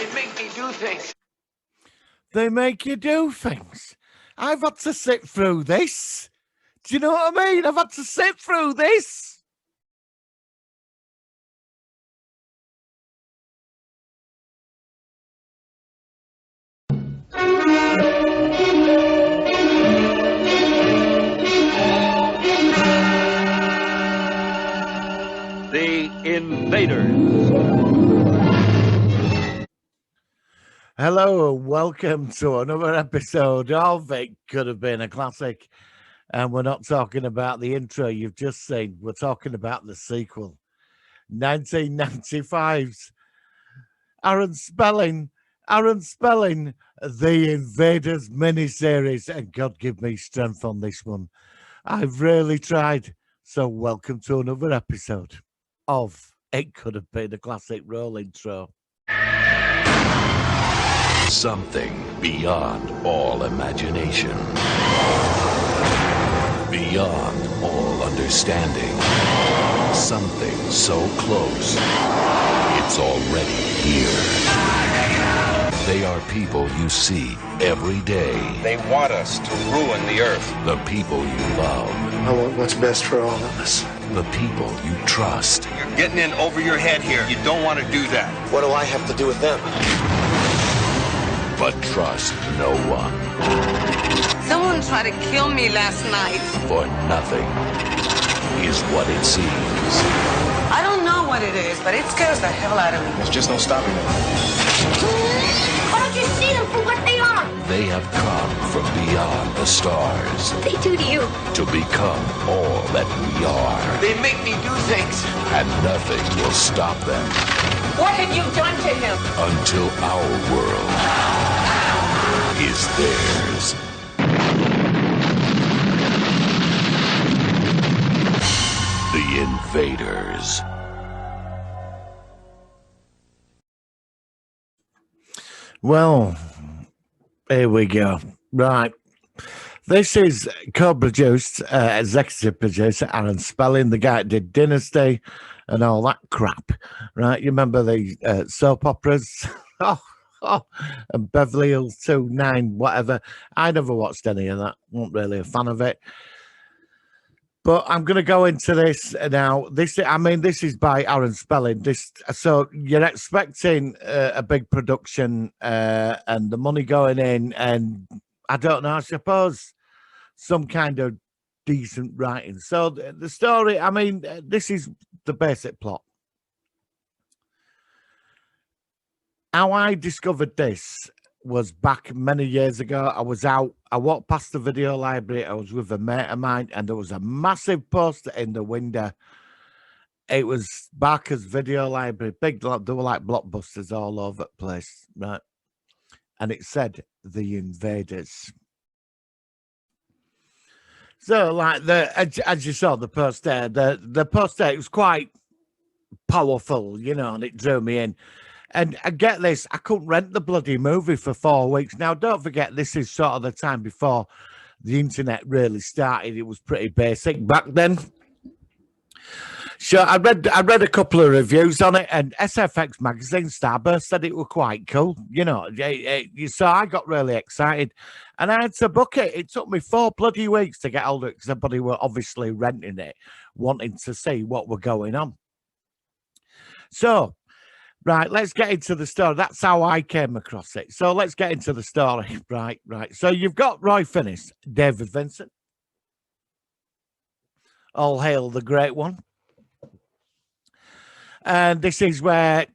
They make me do things. They make you do things. I've had to sit through this. Do you know what I mean? I've had to sit through this. The Invaders. Hello and welcome to another episode of It Could Have Been a Classic. And we're not talking about the intro you've just seen. We're talking about the sequel. 1995's Aaron Spelling, The Invaders miniseries. And God give me strength on this one. I've really tried. So welcome to another episode of It Could Have Been a Classic. Roll intro. Something beyond all imagination. Beyond all understanding. Something so close, it's already here. They are people you see every day. They want us to ruin the earth. The people you love. I want what's best for all of us. The people you trust. You're getting in over your head here. You don't want to do that. What do I have to do with them? But trust no one. Someone tried to kill me last night. For nothing is what it seems. I don't know what it is, but it scares the hell out of me. There's just no stopping them. Why don't you see them for what they are? They have come from beyond the stars. What they do to you? To become all that we are. They make me do things. And nothing will stop them. What have you done to him? Until our world is theirs. The Invaders. Well, here we go. Right. This is co-produced, executive producer Aaron Spelling, the guy that did Dynasty and all that crap. Right. You remember the soap operas? And Beverly Hills 2-9, whatever. I never watched any of that. Wasn't really a fan of it. But I'm going to go into this now. This is by Aaron Spelling. So you're expecting a big production and the money going in, and I don't know, I suppose some kind of decent writing. So the story, this is the basic plot. How I discovered this was back many years ago. I walked past the video library. I was with a mate of mine, and there was a massive poster in the window. It was Barker's Video Library. Big, there were like blockbusters all over the place, right? And it said The Invaders. So, like, as you saw the poster, the poster, it was quite powerful, and it drew me in. And I get this, I couldn't rent the bloody movie for 4 weeks. Now, don't forget, this is sort of the time before the internet really started. It was pretty basic back then. So I read a couple of reviews on it, and SFX magazine Starburst said it was quite cool. So I got really excited, and I had to book it. It took me 4 bloody weeks to get hold of it because everybody were obviously renting it, wanting to see what were going on. So, right, let's get into the story. That's how I came across it. So let's get into the story. Right. So you've got Roy Finnis, David Vincent. All hail the great one. And this is where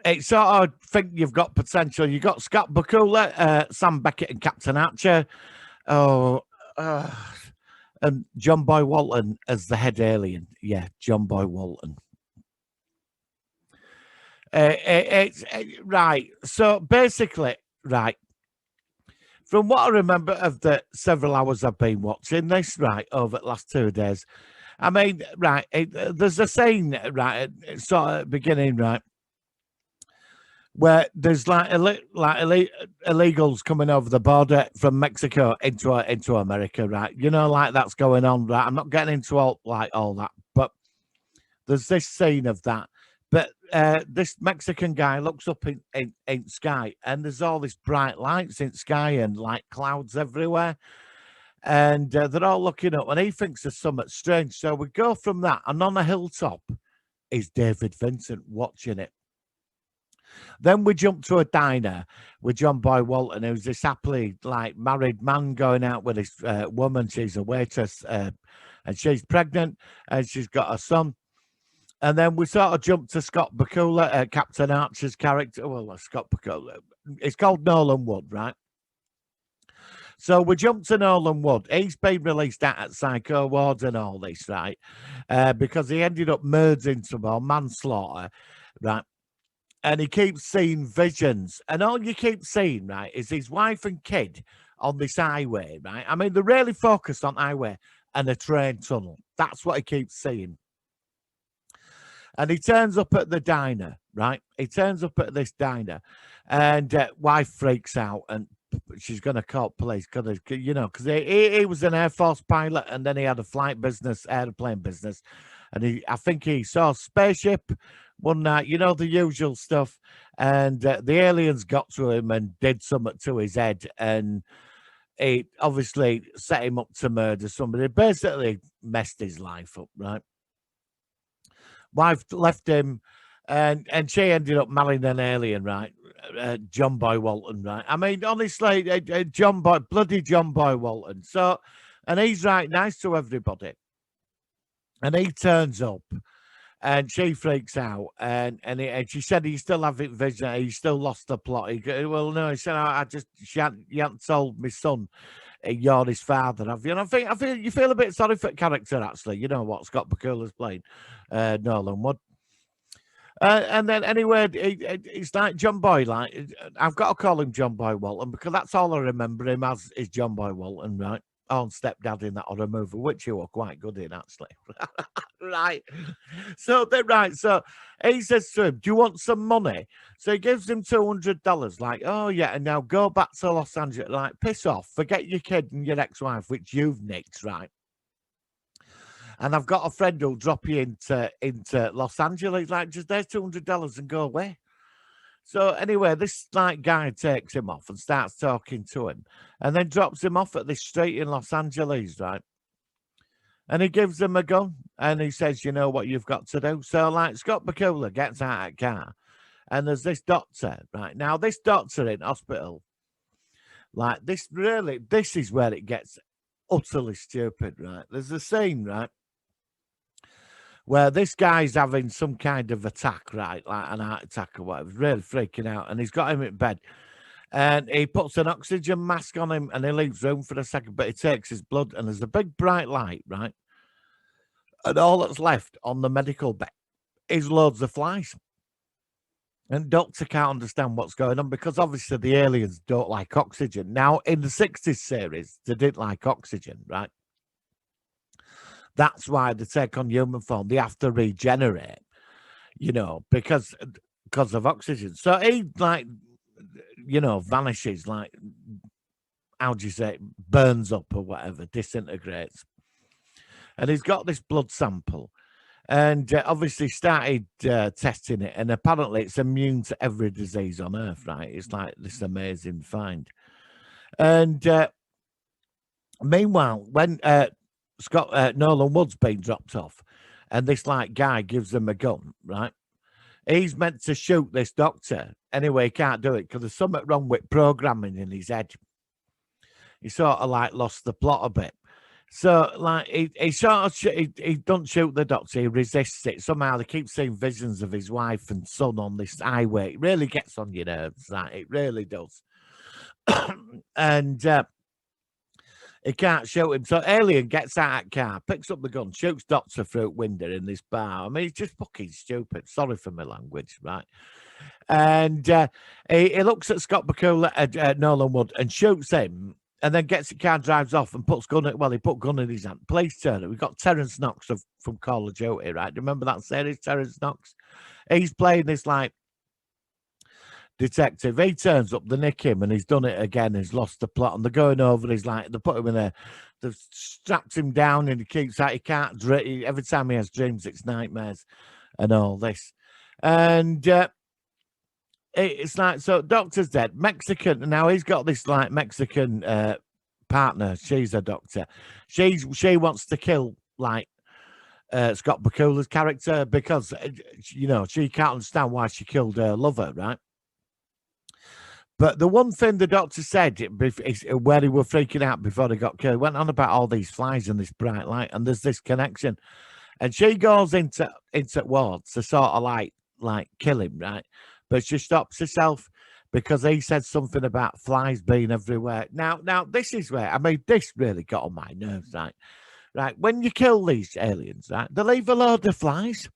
it sort of think you've got potential. You've got Scott Bakula, Sam Beckett and Captain Archer. And John Boy Walton as the head alien. Yeah, John Boy Walton. Right. So basically, right. From what I remember of the several hours I've been watching this, right, over the last 2 days, right, there's a scene, right, sort of beginning, right, where there's like illegals coming over the border from Mexico into America, right? Like that's going on, right? I'm not getting into all that, but there's this scene of that. But this Mexican guy looks up in sky, and there's all these bright lights in sky and like clouds everywhere. And they're all looking up, and he thinks there's something strange. So we go from that, and on a hilltop is David Vincent watching it. Then we jump to a diner with John Boy Walton, who's this happily like married man going out with his woman. She's a waitress, and she's pregnant, and she's got a son. And then we sort of jump to Scott Bakula, Captain Archer's character. Well, Scott Bakula. It's called Nolan Wood, right? So we jump to Nolan Wood. He's been released out at Psycho Awards and all this, right? Because he ended up murdering someone, manslaughter, right? And he keeps seeing visions. And all you keep seeing, right, is his wife and kid on this highway, right? I mean, they're really focused on highway and a train tunnel. That's what he keeps seeing. And he turns up at the diner, right? He turns up at this diner, and wife freaks out, and she's going to call police because, you know, because he was an Air Force pilot, and then he had a flight business, airplane business. And I think he saw a spaceship one night, you know, the usual stuff. And the aliens got to him and did something to his head. And it obviously set him up to murder somebody. Basically messed his life up, right? Wife left him, and she ended up marrying an alien, right? John Boy Walton, right? I mean, honestly, bloody John Boy Walton. So, and he's right nice to everybody. And he turns up, and she freaks out, and she said he still having vision, he still lost the plot. Well, no, he said you hadn't told my son you're his father, have you? And I feel you feel a bit sorry for the character, actually. You know what Scott Bakula's playing, Nolan Wood. And then anyway, it's like John Boy, like I've got to call him John Boy Walton because that's all I remember him as is John Boy Walton, right? On Stepdad in that horror movie, which you were quite good in, actually. Right. So he says to him, do you want some money? So he gives him $200, like, oh yeah, and now go back to Los Angeles, like, piss off, forget your kid and your ex-wife, which you've nicked, right? And I've got a friend who'll drop you into Los Angeles, like, just there's $200 and go away. So anyway, this like guy takes him off and starts talking to him, and then drops him off at this street in Los Angeles, right? And he gives him a gun, and he says, "You know what you've got to do." So like Scott Bakula gets out of the car, and there's this doctor, right? Now this doctor in hospital, like this is where it gets utterly stupid, right? There's a scene, right, where this guy's having some kind of attack, right? Like an heart attack or whatever, really freaking out. And he's got him in bed. And he puts an oxygen mask on him and he leaves room for a second, but he takes his blood and there's a big bright light, right? And all that's left on the medical bed is loads of flies. And doctor can't understand what's going on because obviously the aliens don't like oxygen. Now, in the 60s series, they didn't like oxygen, right? That's why they take on human form. They have to regenerate, you know, because of oxygen. So he, like, you know, vanishes, like, how do you say it? Burns up or whatever, disintegrates. And he's got this blood sample and obviously started testing it. And apparently it's immune to every disease on earth, right? It's like this amazing find. And meanwhile, when Nolan Wood's been dropped off, and this like guy gives him a gun, right? He's meant to shoot this doctor. Anyway, he can't do it because there's something wrong with programming in his head. He sort of like lost the plot a bit. So like he sort of he don't shoot the doctor. He resists it. Somehow they keep seeing visions of his wife and son on this highway. It really gets on your nerves. Like, it really does. And he can't shoot him. So Alien gets out of the car, picks up the gun, shoots Doctor through the window in this bar. I mean, it's just fucking stupid. Sorry for my language, right? And he looks at Scott Bakula, Nolan Wood, and shoots him, and then gets the car, drives off, and puts gun. Well, he put gun in his hand. Police turn it. We've got Terrence Knox from Call of Duty, right? Do you remember that series, Terrence Knox? He's playing this like detective. He turns up, they nick him, and he's done it again. He's lost the plot, and they're going over. He's like, they put him in a, they've strapped him down, and he keeps like he can't. Every time he has dreams, it's nightmares, and all this. And it's like, so doctor's dead. Mexican, now he's got this like Mexican partner. She's a doctor. She wants to kill like Scott Bakula's character because you know she can't understand why she killed her lover, right? But the one thing the doctor said where they were freaking out before they got killed, went on about all these flies and this bright light, and there's this connection, and she goes into wards to sort of like kill him, right? But she stops herself because he said something about flies being everywhere. Now this is where, I mean, this really got on my nerves, right? Right, when you kill these aliens, right, they leave a load of flies.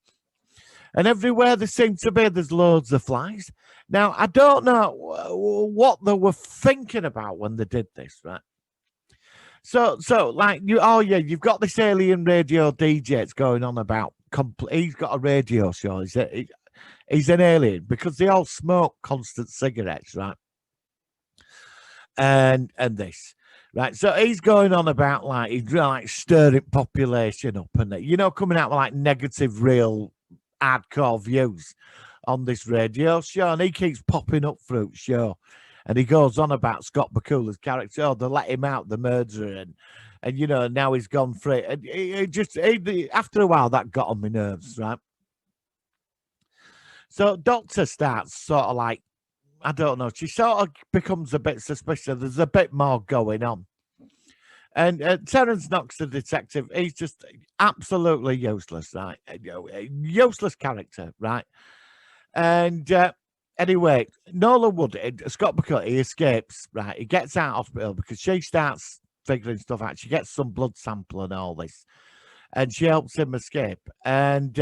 And everywhere they seem to be, there's loads of flies. Now, I don't know what they were thinking about when they did this, right? So like, you've got this alien radio DJ that's going on about, he's got a radio show. He's an alien because they all smoke constant cigarettes, right? And this. Right, so he's going on about like he's like stirring population up and you know coming out with like negative, real hardcore views on this radio show, and he keeps popping up through the show, and he goes on about Scott Bakula's character. Oh, they let him out, the murderer, and you know now he's gone free. And after a while that got on my nerves, right? So Doctor starts sort of like, I don't know, she sort of becomes a bit suspicious. There's a bit more going on. And Terrence Knox, the detective, he's just absolutely useless, right? A useless character, right? And anyway, Nolan Wood, Scott Bakula, he escapes, right? He gets out of hospital because she starts figuring stuff out. She gets some blood sample and all this. And she helps him escape. And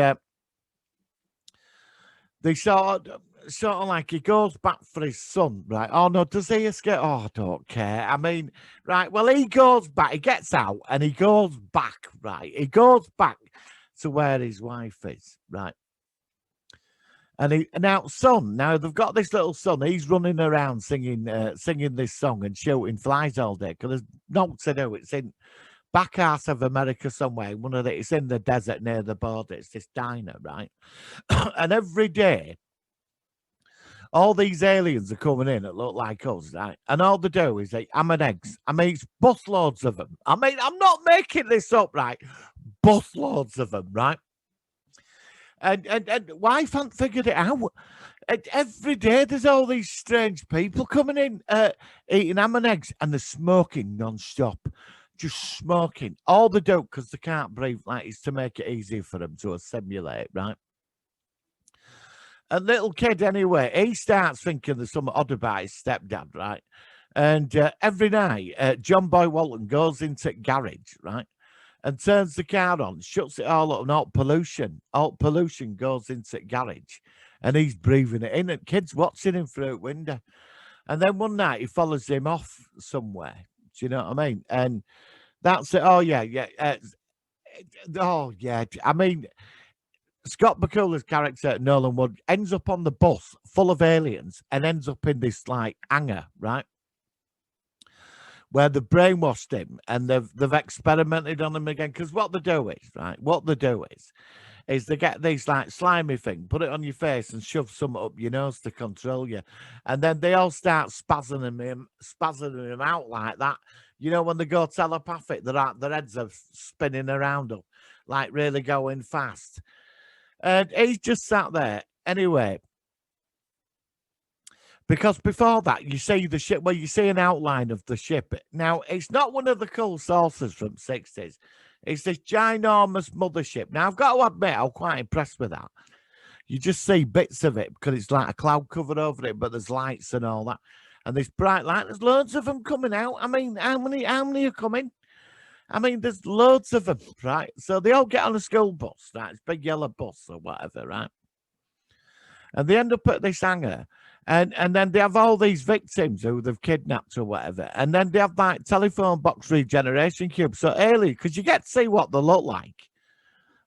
they sort of like he goes back for his son, right? Oh no, does he escape? Oh, I don't care. I mean, right, well, he goes back, he gets out and he goes back, right? He goes back to where his wife is, right? And now they've got this little son, he's running around singing this song and shooting flies all day because there's no to do. It's in back half of America somewhere. It's in the desert near the border. It's this diner, right? And every day, all these aliens are coming in that look like us, right? And all they do is they ham and eggs. I mean, it's busloads of them. I mean, I'm not making this up, right? Busloads of them, right? And wife hadn't figured it out. And every day there's all these strange people coming in, eating ham and eggs, and they're smoking non-stop. Just smoking. All they do, because they can't breathe, like, is to make it easier for them to assimilate, right? A little kid, anyway, he starts thinking there's something odd about his stepdad, right? And every night, John Boy Walton goes into the garage, right? And turns the car on, shuts it all up, and alt pollution goes into the garage. And he's breathing it in, and kids watching him through the window. And then one night, he follows him off somewhere. Do you know what I mean? And that's it. Oh, yeah. I mean, Scott Bakula's character, Nolan Wood, ends up on the bus full of aliens and ends up in this, like, hangar, right? Where they've brainwashed him and they've experimented on him again. Because what they do is they get these, like, slimy thing, put it on your face and shove some up your nose to control you. And then they all start spazzing him out like that. You know, when they go telepathic, their heads are spinning around them, like really going fast. And he's just sat there. Anyway, because before that, you see the ship, you see an outline of the ship. Now, it's not one of the cool saucers from 60s. It's this ginormous mothership. Now, I've got to admit, I'm quite impressed with that. You just see bits of it because it's like a cloud covered over it, but there's lights and all that. And this bright light, there's loads of them coming out. I mean, how many are coming? I mean, there's loads of them, right? So they all get on a school bus, right? It's a big yellow bus or whatever, right? And they end up at this hangar. And then they have all these victims who they've kidnapped or whatever. And then they have like telephone box regeneration cubes. So early, because you get to see what they look like,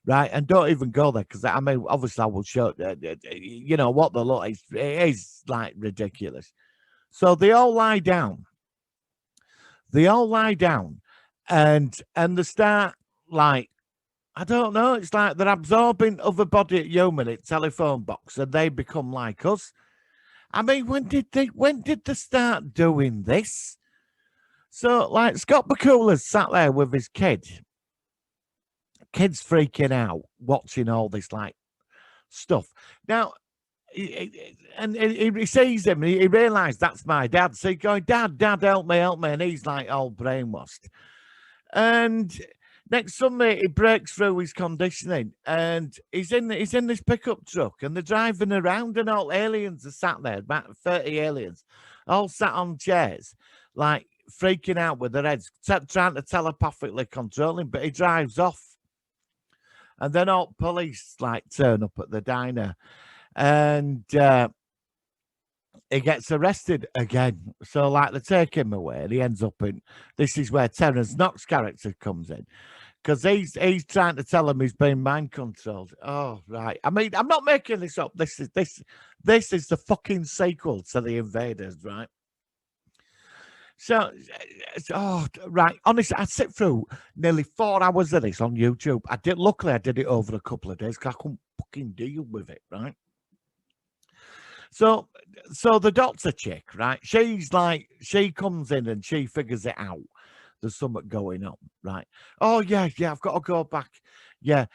right? And don't even go there because, I mean, obviously I will show, you know, what they look like. It is like ridiculous. So they all lie down. And they start like I don't know. It's like they're absorbing other body at human at telephone box, and they become like us. I mean, when did they start doing this? So, like, Scott Bakula's sat there with his kid's freaking out, watching all this like stuff. Now, he sees him, and he realised that's my dad. So he's going, Dad, help me, and he's like all brainwashed. And next Sunday, he breaks through his conditioning, and he's in this pickup truck, and they're driving around, and all aliens are sat there, about 30 aliens, all sat on chairs, like freaking out with their heads, trying to telepathically control him, but he drives off. And then all police like turn up at the diner, and he gets arrested again. So like they take him away, and he ends up in. This is where Terrence Knox's character comes in, because he's trying to tell him he's being mind controlled. Oh right, I mean I'm not making this up. This is the fucking sequel to the Invaders, right? So, oh, right. Honestly, I sit through nearly 4 hours of this on YouTube. Luckily, I did it over a couple of days because I couldn't fucking deal with it, right? So the doctor chick, right? She comes in and she figures it out. There's something going on, right? Oh, yeah, I've got to go back. Yeah,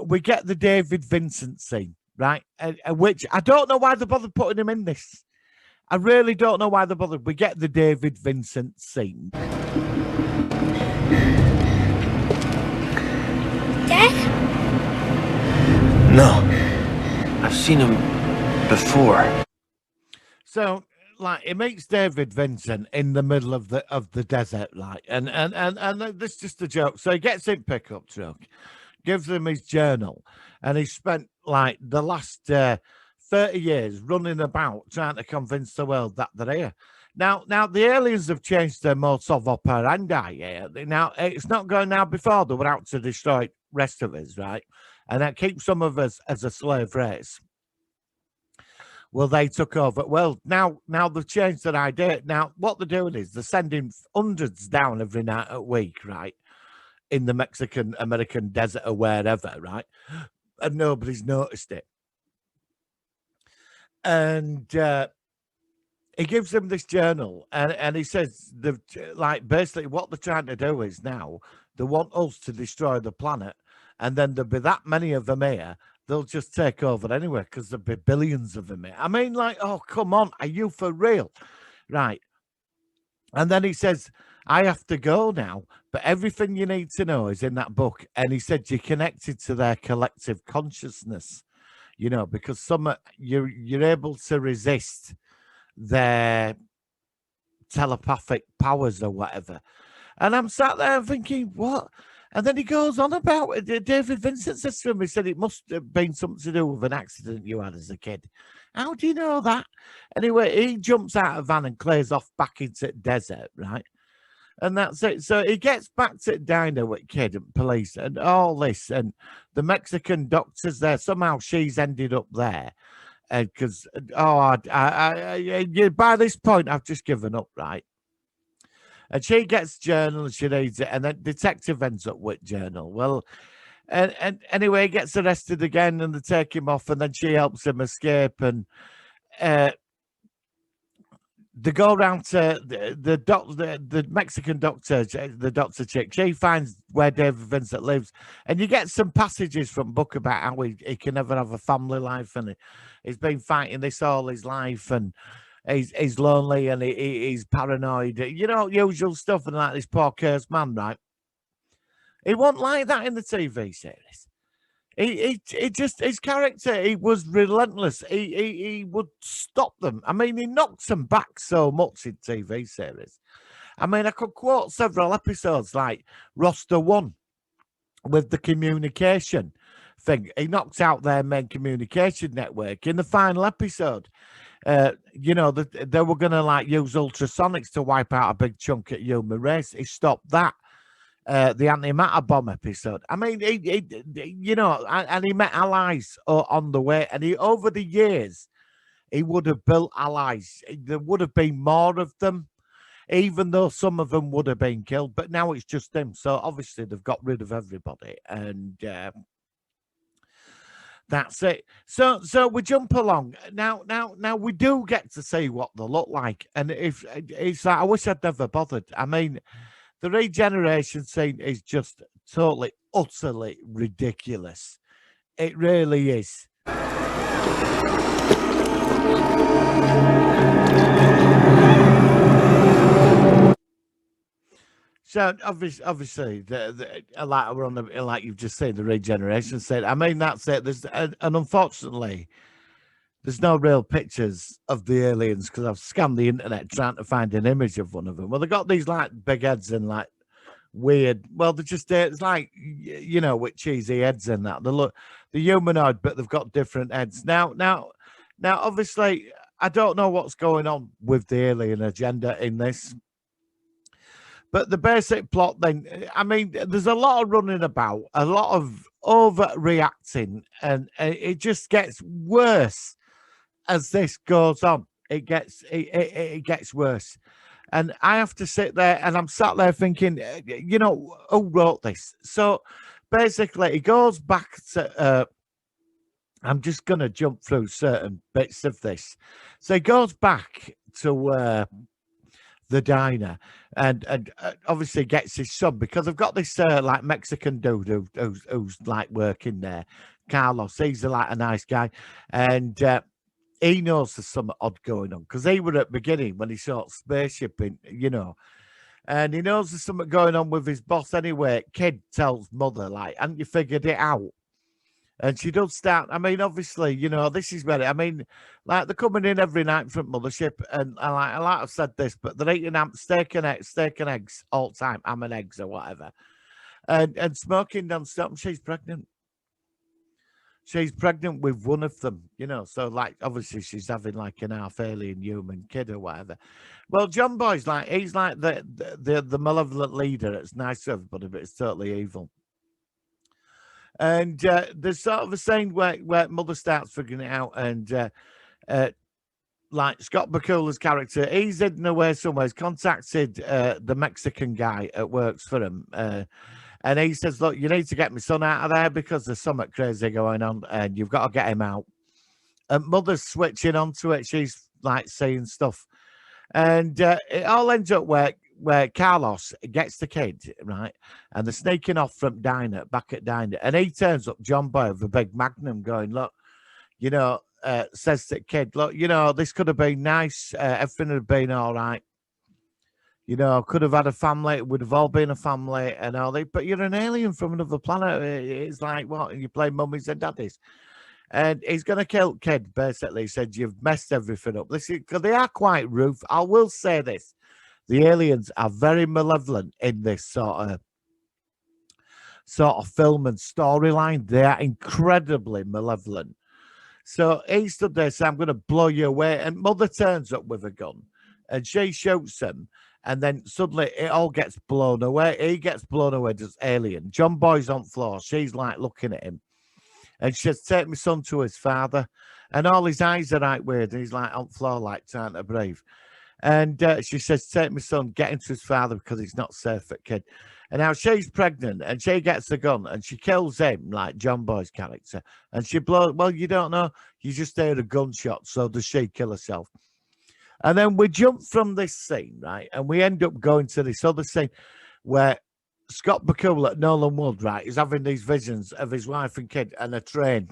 we get the David Vincent scene, right? Which I don't know why they bothered putting him in this. I really don't know why they bothered. We get the David Vincent scene. Dad? No. I've seen him before. So, like, he meets David Vincent in the middle of the desert, like, and this is just a joke. So he gets in pickup truck, gives him his journal, and he spent like the last 30 years running about trying to convince the world that they're here. Now the aliens have changed their modus operandi here. Now it's not going now. Before they were out to destroy the rest of us, right? And that keeps some of us as a slave race. Well, they took over. Well, now they've changed their idea. Now what they're doing is they're sending hundreds down every night a week, right? In the Mexican American desert or wherever, right? And nobody's noticed it. And he gives them this journal, and he says, like, basically what they're trying to do is now they want us to destroy the planet, and then there'll be that many of them here, they'll just take over anyway, because there'll be billions of them here. I mean, like, oh, come on, are you for real? Right. And then he says, I have to go now, but everything you need to know is in that book. And he said, you're connected to their collective consciousness. You know, because you're able to resist their telepathic powers or whatever. And I'm sat there thinking, what? And then he goes on about it. David Vincent says to him, he said, it must have been something to do with an accident you had as a kid. How do you know that? Anyway, he jumps out of the van and clears off back into the desert, right? And that's it. So he gets back to the diner with kid and police and all this, and the Mexican doctor's there. Somehow she's ended up there, because by this point I've just given up, right? And she gets journal and she reads it, and then detective ends up with journal. Well, and anyway, he gets arrested again, and they take him off, and then she helps him escape, and they go around to the Mexican doctor, the doctor chick. She finds where David Vincent lives, and you get some passages from book about how he can never have a family life, and he's been fighting this all his life, and he's lonely, and he's paranoid. You know, usual stuff, and like this poor cursed man, right? He wasn't like that in the TV series. He just, his character, he was relentless. He would stop them. I mean, he knocks them back so much in TV series. I mean, I could quote several episodes like Roster 1 with the communication thing. He knocks out their main communication network in the final episode. You know, they were going to like use ultrasonics to wipe out a big chunk of human race. He stopped that. The antimatter bomb episode. I mean, you know, and he met allies on the way, and over the years, he would have built allies. There would have been more of them. even though some of them would have been killed. But now it's just him. So obviously they've got rid of everybody, and that's it. So we jump along now. Now we do get to see what they look like, and if it's like, I wish I'd never bothered. I mean, the regeneration scene is just totally, utterly ridiculous. It really is. So obviously, like we're on the, like you've just said, the regeneration scene. I mean, that's it. There's and unfortunately, there's no real pictures of the aliens because I've scanned the internet trying to find an image of one of them. Well, they got these like big heads and like weird. Well, they're just it's like with cheesy heads and that. They look the humanoid, but they've got different heads. Now, obviously, I don't know what's going on with the alien agenda in this. But the basic plot, then, I mean, there's a lot of running about, a lot of overreacting, and it just gets worse as this goes on. It gets worse. And I have to sit there, and I'm sat there thinking, who wrote this? So basically, it goes back to. I'm just going to jump through certain bits of this. So it goes back to the diner, and obviously gets his son because I've got this like Mexican dude who's like working there, Carlos. He's like a nice guy, and he knows there's something odd going on because he were at the beginning when he saw spaceship in, and he knows there's something going on with his boss anyway. Kid tells mother, like, haven't you figured it out? And she does start. I mean, obviously, this is where I mean, like they're coming in every night from mothership, and I like I've said this, but they're eating steak and eggs all the time, ham and eggs or whatever, and smoking non-stop. And she's pregnant. She's pregnant with one of them, So like, obviously, she's having like an half alien human kid or whatever. Well, John Boy's like he's like the malevolent leader. It's nice to everybody, but it's totally evil. And there's sort of a scene where mother starts figuring it out, and like Scott Bakula's character, he's hidden away somewhere. He's contacted the Mexican guy that works for him, and he says, "Look, you need to get my son out of there because there's something crazy going on, and you've got to get him out." And mother's switching onto it. She's like seeing stuff, and it all ends up where Carlos gets the kid, right? And they're sneaking off from back at diner. And he turns up, John Boy, with a big magnum going, look, says to the kid, look, this could have been nice. Everything would have been all right. Could have had a family. It would have all been a family and all that. But you're an alien from another planet. It's like, what? You play mummies and daddies. And he's going to kill kid, basically. He said, you've messed everything up. Because they are quite rude. I will say this. The aliens are very malevolent in this sort of film and storyline. They are incredibly malevolent. So he stood there saying, I'm going to blow you away. And mother turns up with a gun and she shoots him. And then suddenly it all gets blown away. He gets blown away, this alien. John Boy's on the floor. She's like looking at him. And she says, take my son to his father. And all his eyes are right weird. And he's like on the floor, like trying to breathe. And she says, take my son, get him to his father because he's not safe for kid. And now she's pregnant and she gets the gun and she kills him, like John Boy's character. And she blows, well, you don't know. You just hear a gunshot. So does she kill herself? And then we jump from this scene, right? And we end up going to this other scene where Scott Bakula at Nolan Wood, right, is having these visions of his wife and kid and a train.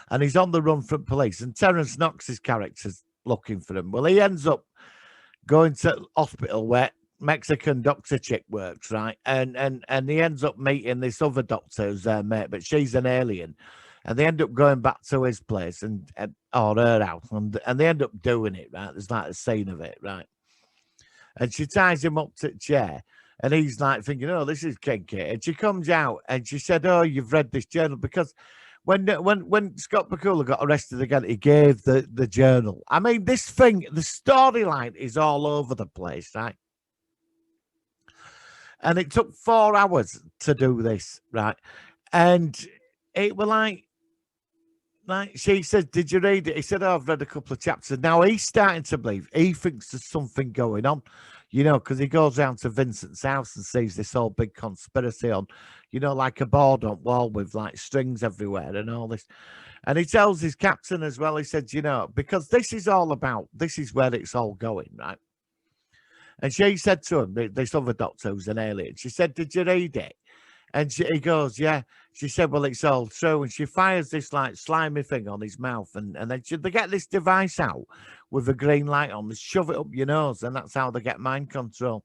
And he's on the run from police. And Terrence Knox's character's looking for him. Well, he ends up going to hospital where Mexican doctor chick works, right? And he ends up meeting this other doctor who's their mate, but she's an alien. And they end up going back to his place or her house, and they end up doing it, right? There's like a scene of it, right? And she ties him up to the chair, and he's like thinking, oh, this is kinky. And she comes out and she said, oh, you've read this journal, because when Scott Bakula got arrested again, he gave the journal. I mean, this thing, the storyline is all over the place, right? And it took 4 hours to do this, right? And it were like Like she said, did you read it? He said, oh, I've read a couple of chapters. Now he's starting to believe. He thinks there's something going on, you know, because he goes down to Vincent's house and sees this whole big conspiracy on, you know, like a board on wall with like strings everywhere and all this. And he tells his captain as well, he said, you know, because this is all about, this is where it's all going, right? And she said to him, this other doctor who's an alien, she said, did you read it? And he goes, yeah. She said, well, it's all true. And she fires this like slimy thing on his mouth. And then they get this device out with a green light on, they shove it up your nose. And that's how they get mind control.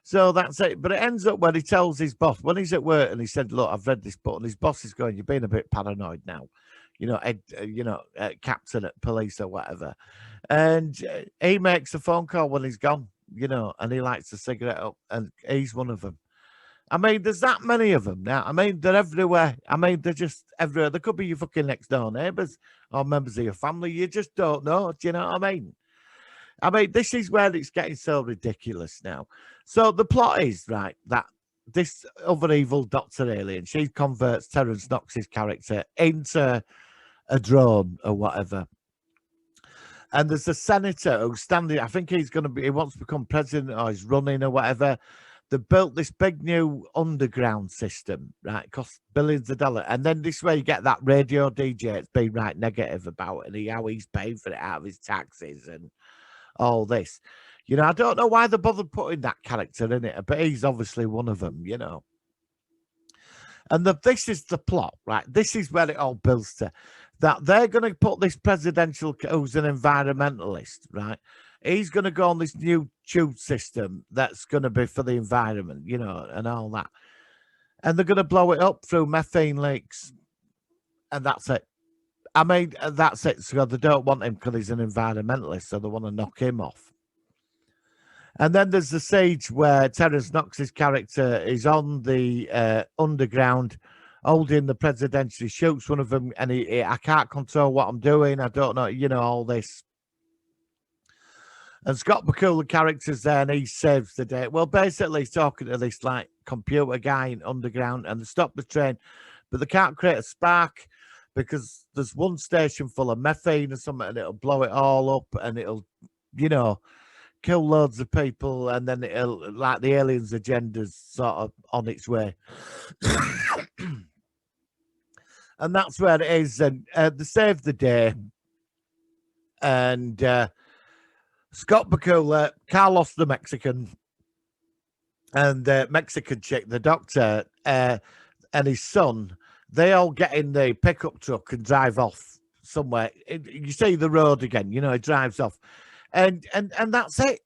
So that's it. But it ends up when he tells his boss, when he's at work and he said, look, I've read this book. And his boss is going, you're being a bit paranoid now. You know, captain at police or whatever. And he makes a phone call when he's gone, you know, and he lights a cigarette up. And he's one of them. I mean, there's that many of them now. I mean, they're everywhere. I mean, they're just everywhere. They could be your fucking next door neighbours or members of your family. You just don't know. Do you know what I mean? I mean, this is where it's getting so ridiculous now. So the plot is, right, that this other evil Dr. Alien, she converts Terrence Knox's character into a drone or whatever. And there's a senator who's standing, I think he wants to become president or he's running or whatever. They built this big new underground system, right? It costs billions of dollars. And then this way you get that radio DJ it's been right negative about it and how he's paying for it out of his taxes and all this. You know, I don't know why they bothered putting that character in it, but he's obviously one of them, you know. And this is the plot, right? This is where it all builds to. That they're going to put this presidential, who's an environmentalist, right? He's going to go on this new tube system that's going to be for the environment, you know, and all that. And they're going to blow it up through methane leaks. And that's it. I mean, that's it. So they don't want him because he's an environmentalist, so they want to knock him off. And then there's the siege where Terrence Knox's character is on the underground holding the presidential. He shoots one of them and I can't control what I'm doing. I don't know, you know, all this. And Scott Bakula character's there and he saves the day. Well, basically, he's talking to this like computer guy in underground and they stop the train, but they can't create a spark because there's one station full of methane or something and it'll blow it all up and it'll, you know, kill loads of people and then it'll, like the aliens' agenda's sort of on its way. And that's where it is. And they save the day. And Scott Bakula, Carlos the Mexican, and Mexican chick, the doctor, and his son, they all get in the pickup truck and drive off somewhere. You see the road again, you know, it drives off. And that's it.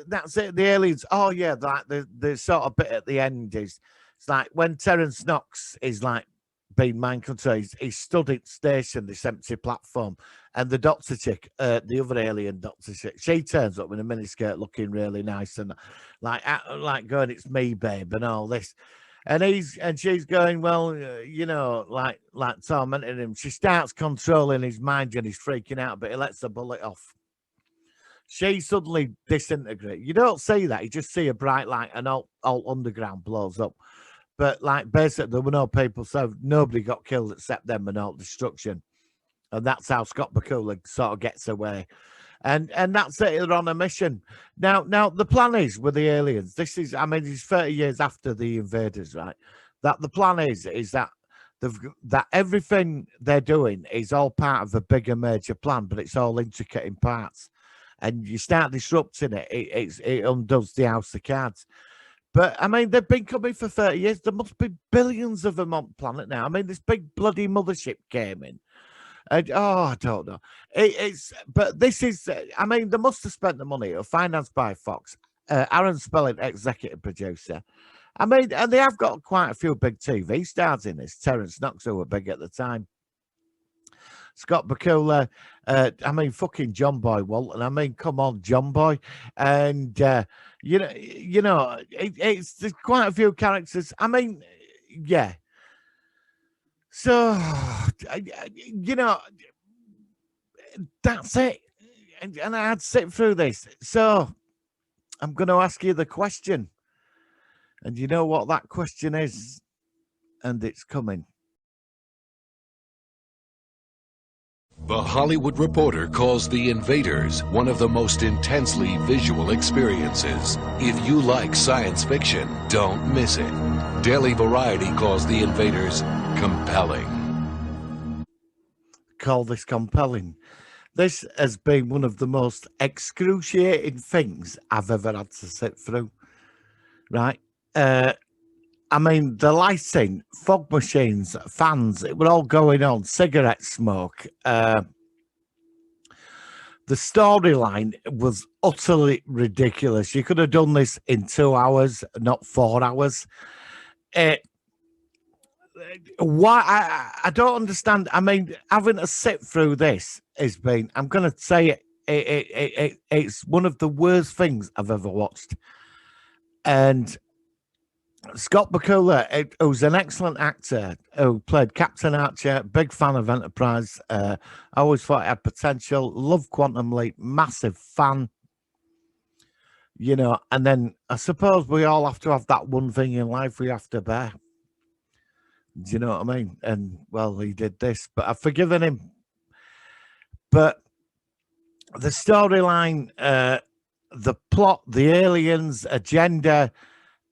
That's it. The aliens, oh yeah, like the sort of bit at the end is, it's like when Terrence Knox is like being mind controlled, he's stood at station, this empty platform, and the doctor chick, the other alien doctor chick, she turns up in a miniskirt looking really nice and like going, it's me, babe, and all this. And she's going, well, you know, like tormenting him. She starts controlling his mind and he's freaking out, but he lets the bullet off. She suddenly disintegrates. You don't see that. You just see a bright light and all underground blows up. But like basically there were no people, so nobody got killed except them and all destruction. And that's how Scott Bakula sort of gets away. And that's it, they're on a mission. Now the plan is with the aliens, this is, I mean, it's 30 years after the invaders, right? That the plan is that that everything they're doing is all part of a bigger major plan, but it's all intricate in parts. And you start disrupting it, it undoes the house of cards. But, I mean, they've been coming for 30 years. There must be billions of them on the planet now. I mean, this big bloody mothership came in. And, I don't know. But this is, I mean, they must have spent the money. Financed by Fox. Aaron Spelling, executive producer. I mean, and they have got quite a few big TV stars in this. Terrence Knox, who were big at the time. Scott Bakula, I mean, fucking John Boy Walton. I mean, come on, John Boy. And, you know, there's quite a few characters. I mean, yeah. So, you know, that's it. And I had to sit through this. So, I'm going to ask you the question. And you know what that question is? And it's coming. The Hollywood Reporter calls The Invaders one of the most intensely visual experiences. If you like science fiction, don't miss it. Daily Variety calls The Invaders compelling. Call this compelling. This has been one of the most excruciating things I've ever had to sit through. Right? I mean, the lighting, fog machines, fans, it were all going on, cigarette smoke. The storyline was utterly ridiculous. You could have done this in 2 hours, not 4 hours. Why? I don't understand. I mean, having to sit through this has been, I'm going to say it's one of the worst things I've ever watched. And Scott Bakula, who's an excellent actor, who played Captain Archer, big fan of Enterprise. I always thought it had potential. Love Quantum Leap, massive fan. You know, and then I suppose we all have to have that one thing in life we have to bear. Do you know what I mean? And well, he did this, but I've forgiven him. But the storyline, the plot, the aliens, agenda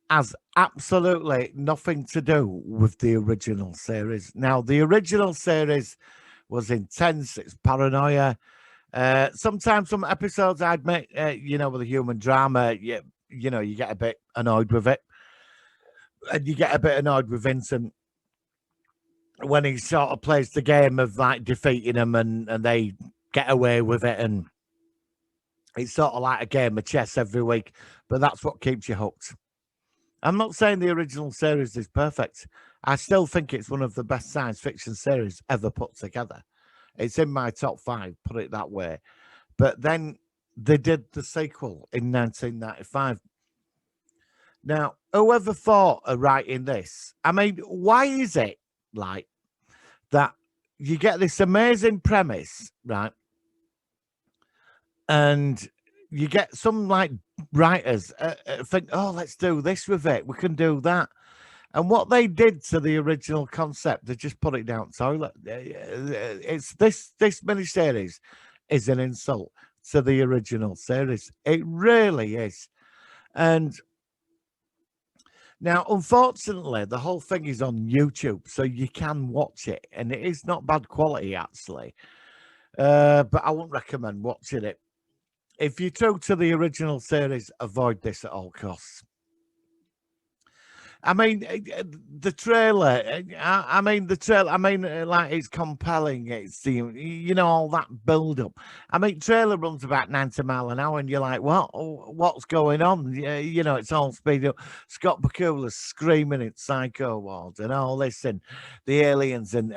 has absolutely nothing to do with the original series. Now, the original series was intense. It's paranoia. Sometimes some episodes I'd make, you know, with a human drama, you know, you get a bit annoyed with it. And you get a bit annoyed with Vincent when he sort of plays the game of like defeating them and they get away with it. And it's sort of like a game of chess every week, but that's what keeps you hooked. I'm not saying the original series is perfect. I still think it's one of the best science fiction series ever put together. It's in my top 5, put it that way. But then they did the sequel in 1995. Now, whoever thought of writing this? I mean, why is it like that you get this amazing premise, right? And you get some like writers think, oh, let's do this with it. We can do that. And what they did to the original concept, they just put it down toilet. It's this miniseries is an insult to the original series. It really is. And now, unfortunately, the whole thing is on YouTube, so you can watch it, and it is not bad quality, actually. But I wouldn't recommend watching it. If you're true to the original series, avoid this at all costs. I mean, the trailer. Like it's compelling. It's the, you know, all that build up. I mean, trailer runs about 90 miles an hour, and you're like, what? What's going on? You know, it's all speed up. Scott Bakula's screaming in Psycho Ward and all this, and the aliens, and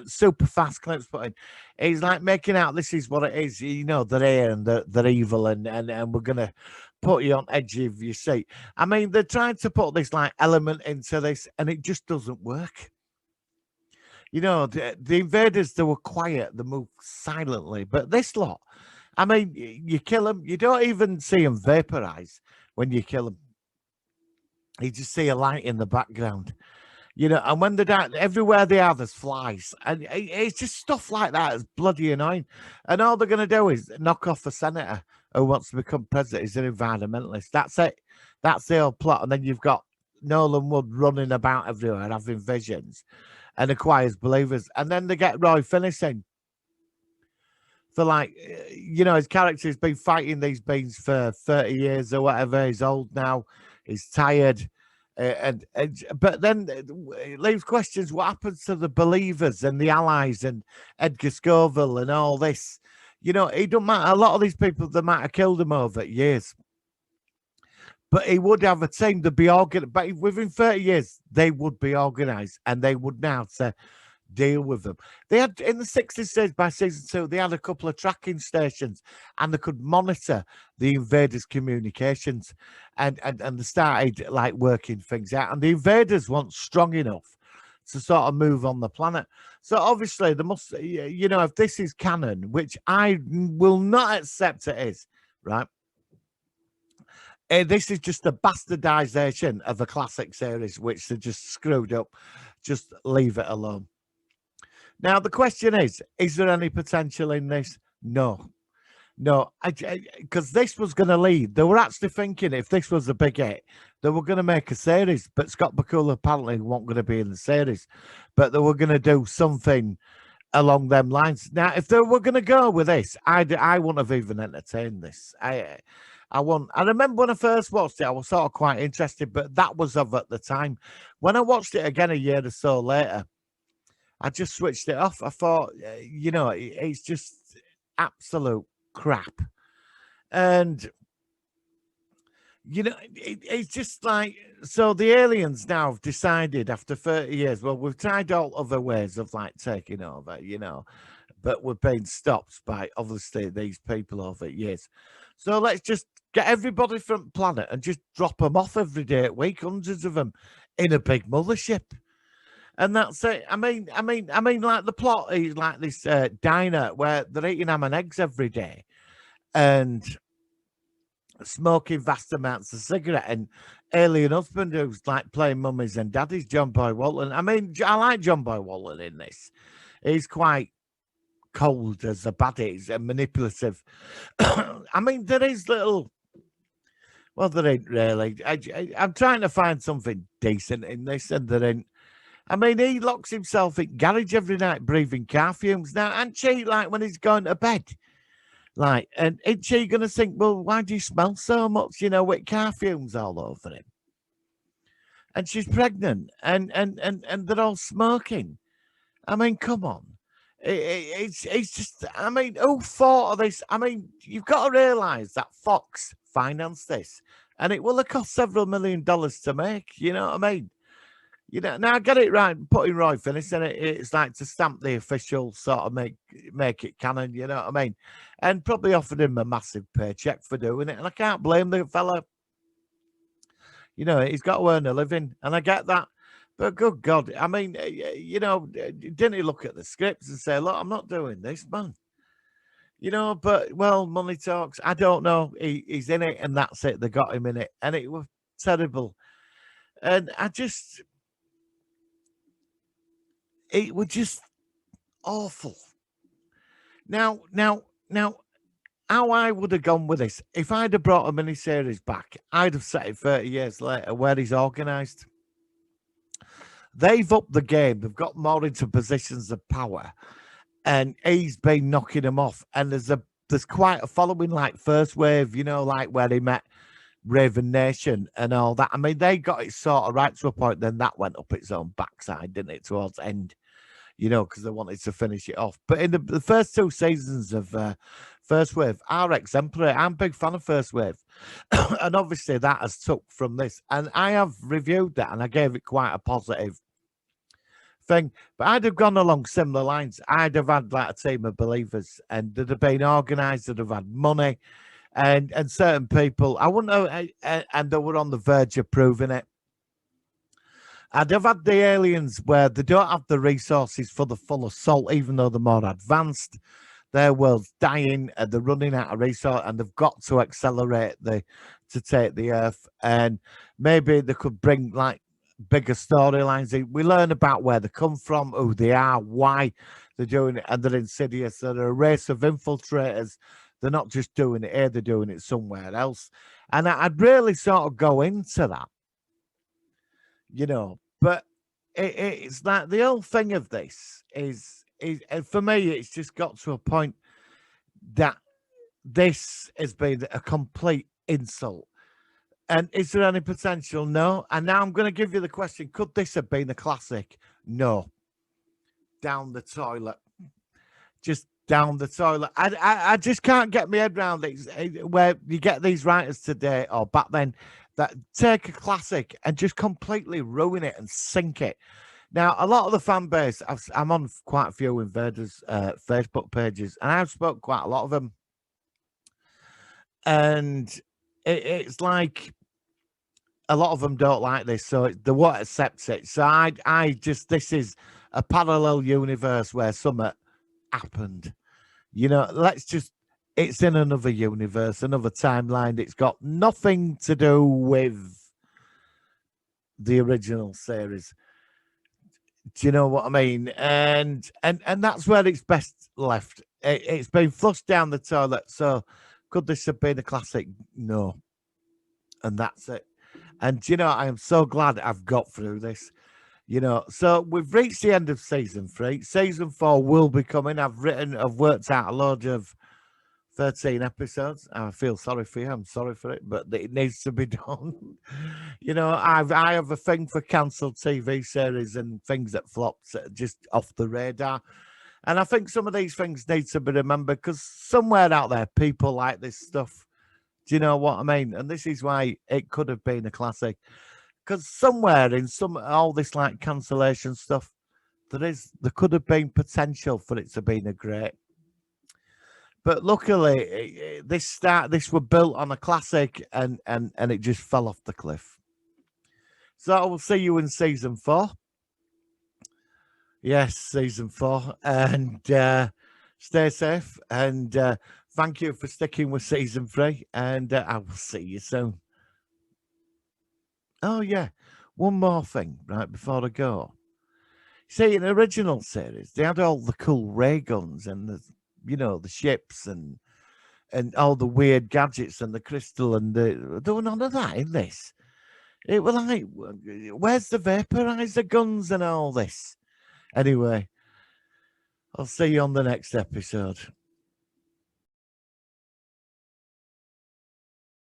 super fast clips put in. He's like making out this is what it is. You know, they're here and they're evil, and we're gonna put you on edge of your seat. I mean, they're trying to put this like element into this, and it just doesn't work. You know, the invaders, they were quiet, they moved silently, but this lot, I mean, you kill them, you don't even see them vaporize when you kill them. You just see a light in the background. You know, and when they're down, everywhere they are, there's flies. And it's just stuff like that. It's bloody annoying. And all they're going to do is knock off a senator who wants to become president. He's an environmentalist. That's it. That's the whole plot. And then you've got Nolan Wood running about everywhere, having visions, and acquires believers. And then they get Roy finishing for like, you know, his character's been fighting these beings for 30 years or whatever. He's old now. He's tired. But then it leaves questions. What happens to the believers and the allies and Edgar Scoville and all this? You know, it don't matter. A lot of these people, they might have killed him over years, but he would have a team to be organized. But within 30 years, they would be organized, and they would now to deal with them. They had in the 60s stage by season 2, they had a couple of tracking stations, and they could monitor the invaders' communications, and they started like working things out. And the invaders weren't strong enough to sort of move on the planet. So obviously there must, you know, if this is canon, which I will not accept it is, right? This is just a bastardization of a classic series, which they just screwed up. Just leave it alone. Now the question is there any potential in this? No. No, because this was going to lead. They were actually thinking if this was a big hit, they were going to make a series. But Scott Bakula apparently wasn't going to be in the series, but they were going to do something along them lines. Now, if they were going to go with this, I wouldn't have even entertained this. I won't. I remember when I first watched it, I was sort of quite interested, but that was of at the time. When I watched it again a year or so later, I just switched it off. I thought, it's just absolute crap. And it's just like, so the aliens now have decided after 30 years, well, we've tried all other ways of like taking over, but we're being stopped by obviously these people over years. So let's just get everybody from the planet and just drop them off every day at week, hundreds of them in a big mothership. And that's it. I mean, like the plot is like this diner where they're eating ham and eggs every day and smoking vast amounts of cigarette, and alien husband who's like playing mummies and daddies, John Boy Walton. I mean, I like John Boy Walton in this. He's quite cold as a baddie and manipulative. I mean, there is little. Well, there ain't really. I'm trying to find something decent in this, and there ain't. I mean, he locks himself in garage every night breathing car fumes. Now, and she, like, when he's going to bed, like, and ain't she going to think, well, why do you smell so much, with car fumes all over him? And she's pregnant, and they're all smoking. I mean, come on. It's just, I mean, who thought of this? I mean, you've got to realise that Fox financed this, and it will have cost several $1 million to make, you know what I mean? Now get it right, putting Roy Finnis in it, it's like to stamp the official sort of make it canon, you know what I mean? And probably offered him a massive paycheck for doing it. And I can't blame the fella. He's got to earn a living, and I get that. But good God, I mean, didn't he look at the scripts and say, look, I'm not doing this, man? But, well, money talks. I don't know. He's in it, and that's it. They got him in it. And it was terrible. And it was just awful. Now, how I would have gone with this, if I'd have brought a miniseries back, I'd have set it 30 years later where he's organised. They've upped the game. They've got more into positions of power, and he's been knocking them off. And there's quite a following, like First Wave, like where he met Raven Nation and all that. I mean, they got it sort of right to a point. Then that went up its own backside, didn't it, towards the end? Because they wanted to finish it off. But in the first two seasons of First Wave are exemplary. I'm a big fan of First Wave. And obviously that has took from this. And I have reviewed that and I gave it quite a positive thing. But I'd have gone along similar lines. I'd have had like a team of believers and they'd have been organised, they'd have had money and certain people, I wouldn't know, and they were on the verge of proving it. And I've had the aliens where they don't have the resources for the full assault, even though they're more advanced. Their world's dying and they're running out of resource, and they've got to accelerate to take the Earth. And maybe they could bring like bigger storylines in. We learn about where they come from, who they are, why they're doing it, and they're insidious. They're a race of infiltrators. They're not just doing it here, they're doing it somewhere else. And I'd really sort of go into that. But it's like the whole thing of this is and for me, it's just got to a point that this has been a complete insult. And is there any potential? No. And now I'm going to give you the question, could this have been a classic? No. Down the toilet. Just down the toilet. I just can't get my head around these, where you get these writers today or back then that take a classic and just completely ruin it and sink it. Now, a lot of the fan base, I'm on quite a few Invaders Facebook pages, and I've spoken quite a lot of them. And it's like a lot of them don't like this, so they won't accept it. So I just, this is a parallel universe where something happened. It's in another universe, another timeline. It's got nothing to do with the original series. Do you know what I mean? And that's where it's best left. It's been flushed down the toilet. So could this have been a classic? No. And that's it. And you know, I am so glad I've got through this. You know, so we've reached the end of season 3. Season 4 will be coming. I've worked out a load of 13 episodes. I feel sorry for you. I'm sorry for it, but it needs to be done. You know, I have a thing for cancelled TV series and things that flopped that are just off the radar. And I think some of these things need to be remembered because somewhere out there, people like this stuff. Do you know what I mean? And this is why it could have been a classic. Because somewhere in all this like cancellation stuff, there could have been potential for it to been a great. But luckily, this were built on a classic, and it just fell off the cliff. So I will see you in season 4. Yes, season 4, and stay safe. And thank you for sticking with season 3, and I will see you soon. Oh yeah, one more thing, right before I go. See, in the original series, they had all the cool ray guns and the ships and all the weird gadgets and the crystal and there were none of that in this. It was like, where's the vaporizer guns and all this? Anyway, I'll see you on the next episode.